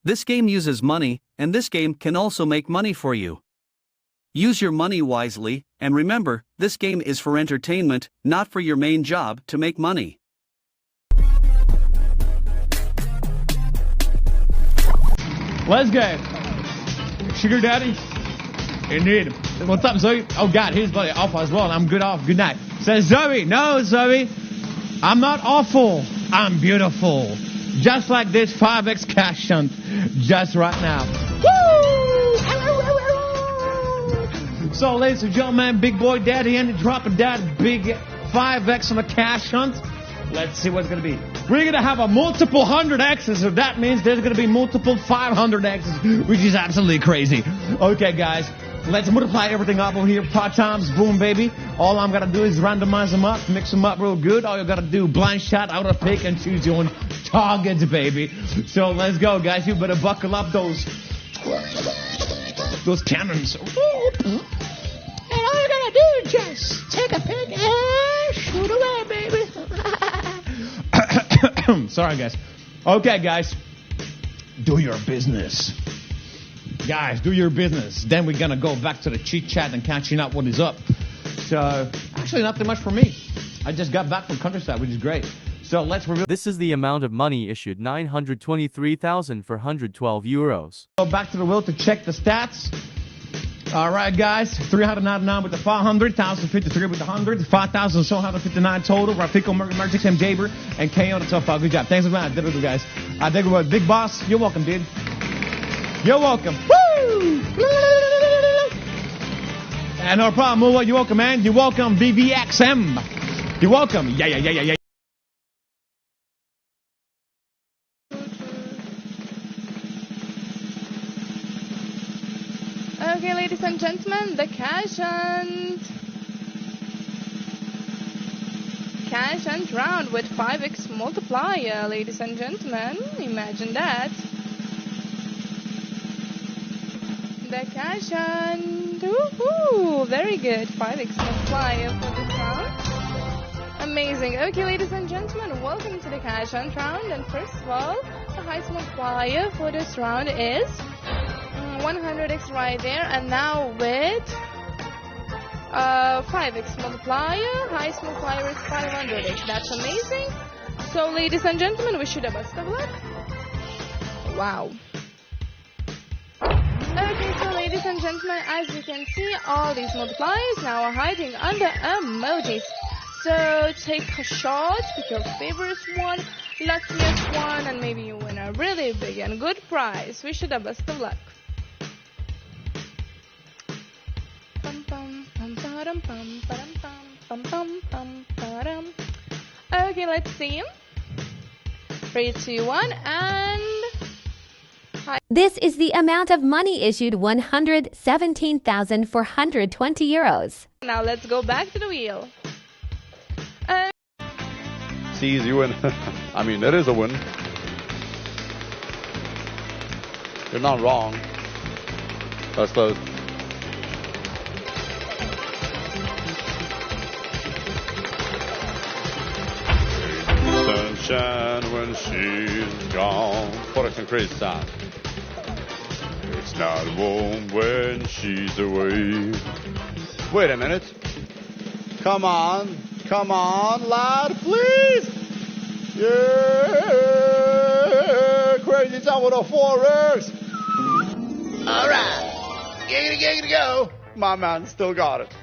This game uses money, and this game can also make money for you. Use your money wisely, and remember, this game is for entertainment, not for your main job to make money. Let's go. Sugar Daddy? Indeed. What's up, Zoe? Oh, God, he's bloody awful as well. I'm good off. Good night. Says Zoe. No, Zoe. I'm not awful. I'm beautiful. Just like this 5x cash hunt. Just right now. Woo! So, ladies and gentlemen, big boy daddy ended dropping that big 5x on the cash hunt. Let's see what's going to be. We're going to have a multiple 100x's, so that means there's going to be multiple 500x's, which is absolutely crazy. Okay, guys, let's multiply everything up over here. Pot times, boom, baby. All I'm going to do is randomize them up, mix them up real good. All you got to do, blind shot out of pick and choose your own targets, baby. So let's go, guys. You better buckle up those cannons. And all you got to do is just take a pick and shoot away, baby. Sorry, guys. Okay, guys. Do your business. Guys, do your business. Then we're going to go back to the chit chat and catching up what is up. So, actually, not too much for me. I just got back from countryside, which is great. So, let's reveal. This is the amount of money issued, 923,412 euros. Go back to the wheel to check the stats. All right, guys. 399 with the 500, 1,053 with the 100, 5,759 total. Rafiko, Magic, Sam Jaber, and KO on the top 5. Good job. Thanks a lot. There we go, guys. There we go. Big boss. You're welcome, dude. You're welcome. Woo! And no problem, Mula. You're welcome, man. You're welcome, VVXM. You're welcome. Yeah. Okay, ladies and gentlemen, the cash hunt round with 5x multiplier, ladies and gentlemen. Imagine that. The cash hunt. Woohoo! Very good. 5x multiplier for this round. Amazing. Okay, ladies and gentlemen, welcome to the cash hunt round. And first of all, the highest multiplier for this round is 100x right there, and now with 5x multiplier, highest multiplier is 500x. That's amazing. So, ladies and gentlemen, wish you the best of luck. Wow. Okay, so ladies and gentlemen, as you can see, all these multipliers now are hiding under emojis. So take a shot, pick your favorite one, luckiest one, and maybe you win a really big and good prize. Wish you the best of luck. Okay, let's see. 3, 2, 1, and... This is the amount of money issued, 117,420 euros. Now let's go back to the wheel. It's easy win. I mean, it is a win. You're not wrong. That's close. Sunshine when she's gone. What a crazy sound. It's not warm when she's away. Wait a minute. Come on, lad, please. Yeah, crazy sound with a 4x. All right, giggity go. My man still got it.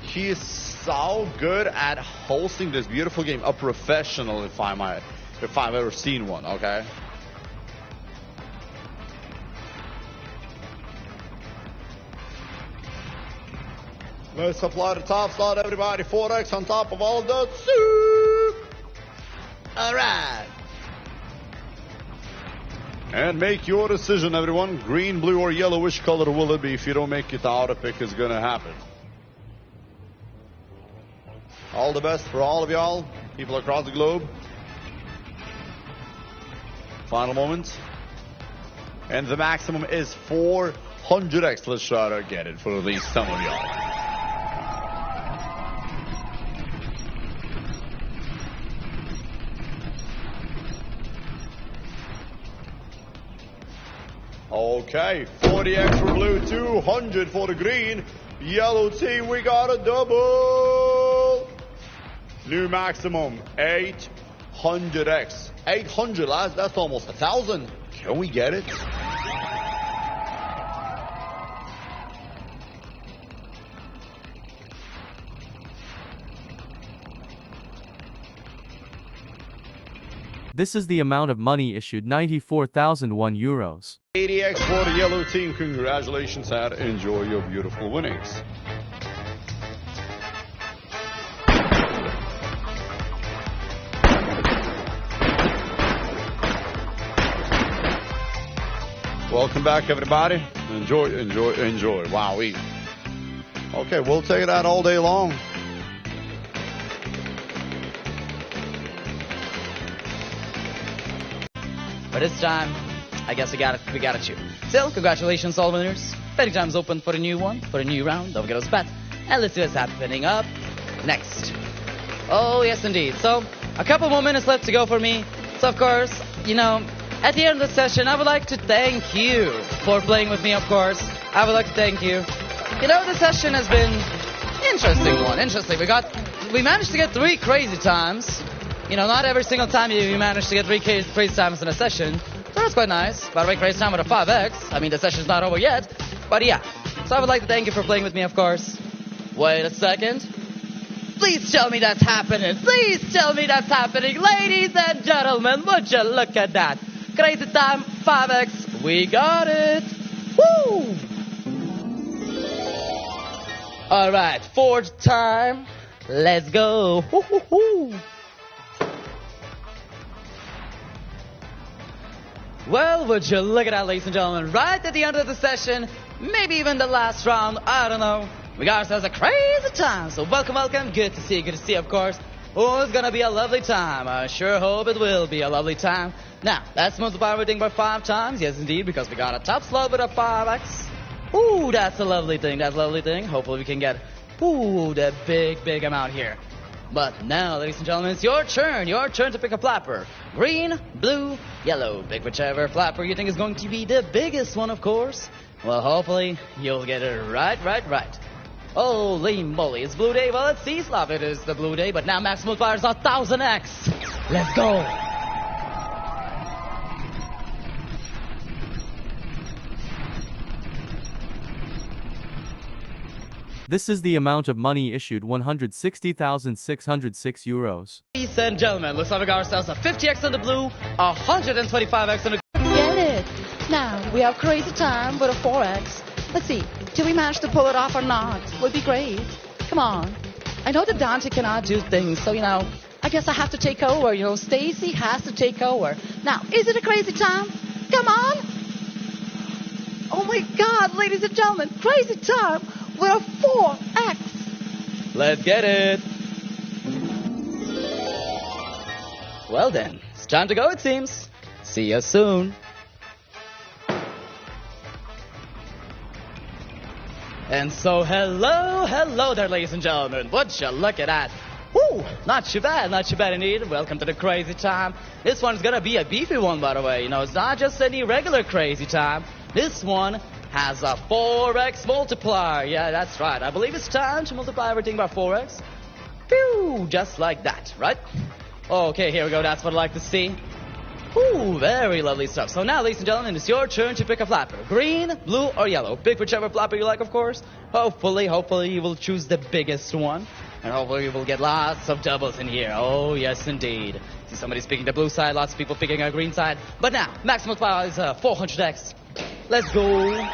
He is so good at hosting this beautiful game. A professional, if I've ever seen one. Okay. Let's apply the top slot, everybody. 4x on top of all the soup. All right. And make your decision, everyone. Green, blue, or yellow. Which color will it be? If you don't make it, the auto pick is going to happen. All the best for all of y'all, people across the globe. Final moments. And the maximum is 400x. Let's try to get it for at least some of y'all. Okay, 40x for blue, 200 for the green. Yellow team, we got a double. New maximum, 800x. 800, lads, that's almost 1,000. Can we get it? This is the amount of money issued, 94,001 euros. 80x for the yellow team. Congratulations and enjoy your beautiful winnings. Welcome back, everybody. Enjoy, enjoy, enjoy. Wowee. Okay, we'll take that all day long. But this time, I guess we got it you. Still, congratulations all winners. Betting time's open for a new one, for a new round. Don't forget those bets. And let's see what's happening up next. Oh, yes indeed. So, a couple more minutes left to go for me. So, of course, at the end of the session, I would like to thank you for playing with me, of course. I would like to thank you. The session has been interesting one. Interesting. We managed to get 3 crazy times. Not every single time you manage to get 3 crazy times in a session. So that's quite nice. By the way, crazy time with a 5x. I mean, the session's not over yet. But yeah. So I would like to thank you for playing with me, of course. Wait a second. Please tell me that's happening. Please tell me that's happening. Ladies and gentlemen, would you look at that? Crazy time, 5x. We got it. Woo! Alright, 4th time. Let's go. Woo-hoo-hoo. Well, would you look at that, ladies and gentlemen. Right at the end of the session, maybe even the last round, I don't know. We got ourselves a crazy time. So welcome, welcome. Good to see you, of course. Oh, it's gonna be a lovely time. I sure hope it will be a lovely time. Now, let's multiply everything by 5 times. Yes, indeed, because we got a top slot with a 5x. Ooh, that's a lovely thing. That's a lovely thing. Hopefully we can get, that big amount here. But now, ladies and gentlemen, it's your turn. Your turn to pick a flapper. Green, blue, yellow. Pick whichever flapper you think is going to be the biggest one, of course. Well, hopefully, you'll get it right. Holy moly, it's blue day. Well, let's see, Slav, it is the blue day. But now max multiplier is 1,000x. Let's go. This is the amount of money issued, 160,606 euros. Ladies and gentlemen, looks like we got ourselves a 50x on the blue, 125x on the... Get it. Now, we have crazy time with a 4x. Let's see, do we manage to pull it off or not? Would be great. Come on. I know that Dante cannot do things, so, I guess I have to take over. Stacy has to take over. Now, is it a crazy time? Come on. Oh, my God, ladies and gentlemen, crazy time with a 4x. Let's get it. Well then, it's time to go, it seems. See you soon. And so, hello there, ladies and gentlemen. Would you look at that? Woo! Not too bad indeed. Welcome to the crazy time. This one's gonna be a beefy one, by the way. It's not just any regular crazy time. This one has a 4x multiplier. Yeah, that's right. I believe it's time to multiply everything by 4x. Phew, just like that, right? Okay, here we go. That's what I like to see. Ooh, very lovely stuff. So now, ladies and gentlemen, it's your turn to pick a flapper. Green, blue, or yellow. Pick whichever flapper you like, of course. Hopefully you will choose the biggest one. And hopefully you will get lots of doubles in here. Oh, yes, indeed. See somebody's picking the blue side, lots of people picking a green side. But now, maximum multiplier is 400x. Let's go.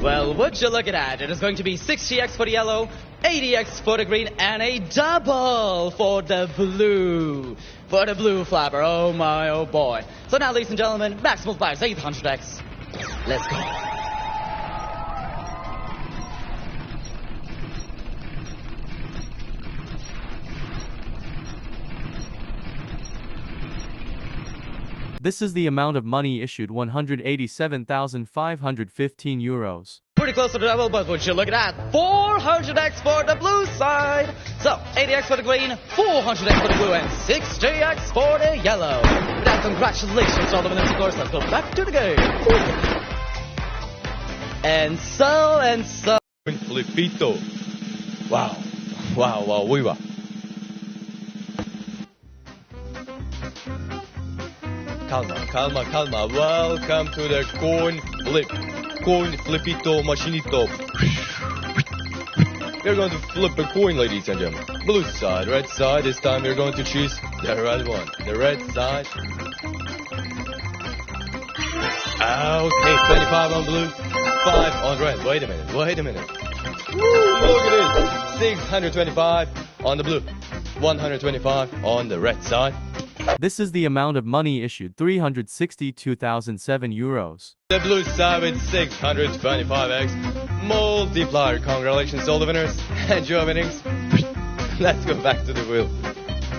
Well, would you look at that? It is going to be 60x for the yellow, 80x for the green, and a double for the blue. For the blue flapper. Oh my, oh boy. So now, ladies and gentlemen, max multiplier is 800x. Let's go. This is the amount of money issued, 187,515 euros. pretty close to the double, but would you look at that? 400x for the blue side. So, 80x for the green, 400x for the blue, and 60x for the yellow. With that, congratulations to all the winners, of course. Let's go back to the game. And so. Flipito. Wow. Viva. Calma. Welcome to the coin flipito machinito. We're going to flip a coin, ladies and gentlemen. Blue side, red side. This time we're going to choose the red one. The red side. Okay, 25 on blue, 5 on red. Wait a minute. Woo, look at this. 625 on the blue, 125 on the red side. This is the amount of money issued 362,007 euros. The blue side with 625x multiplier. Congratulations to all the winners. Enjoy your winnings. Let's go back to the wheel.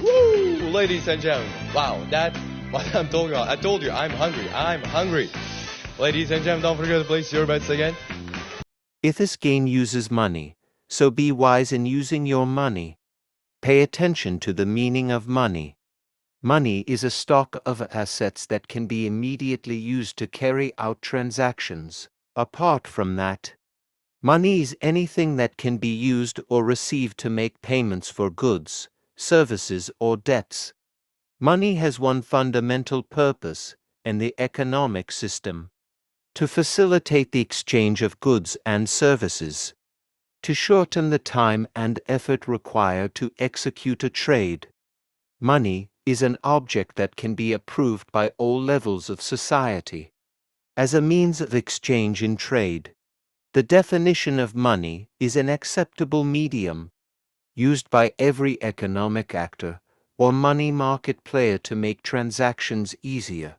Woo, ladies and gentlemen. Wow, that's what I'm talking about. I told you, I'm hungry. Ladies and gentlemen, don't forget to place your bets again. If this game uses money, so be wise in using your money. Pay attention to the meaning of money. Money is a stock of assets that can be immediately used to carry out transactions. Apart from that, money is anything that can be used or received to make payments for goods, services, or debts. Money has one fundamental purpose in the economic system: to facilitate the exchange of goods and services, to shorten the time and effort required to execute a trade. Money is an object that can be approved by all levels of society as a means of exchange in trade. The definition of money is an acceptable medium used by every economic actor or money market player to make transactions easier.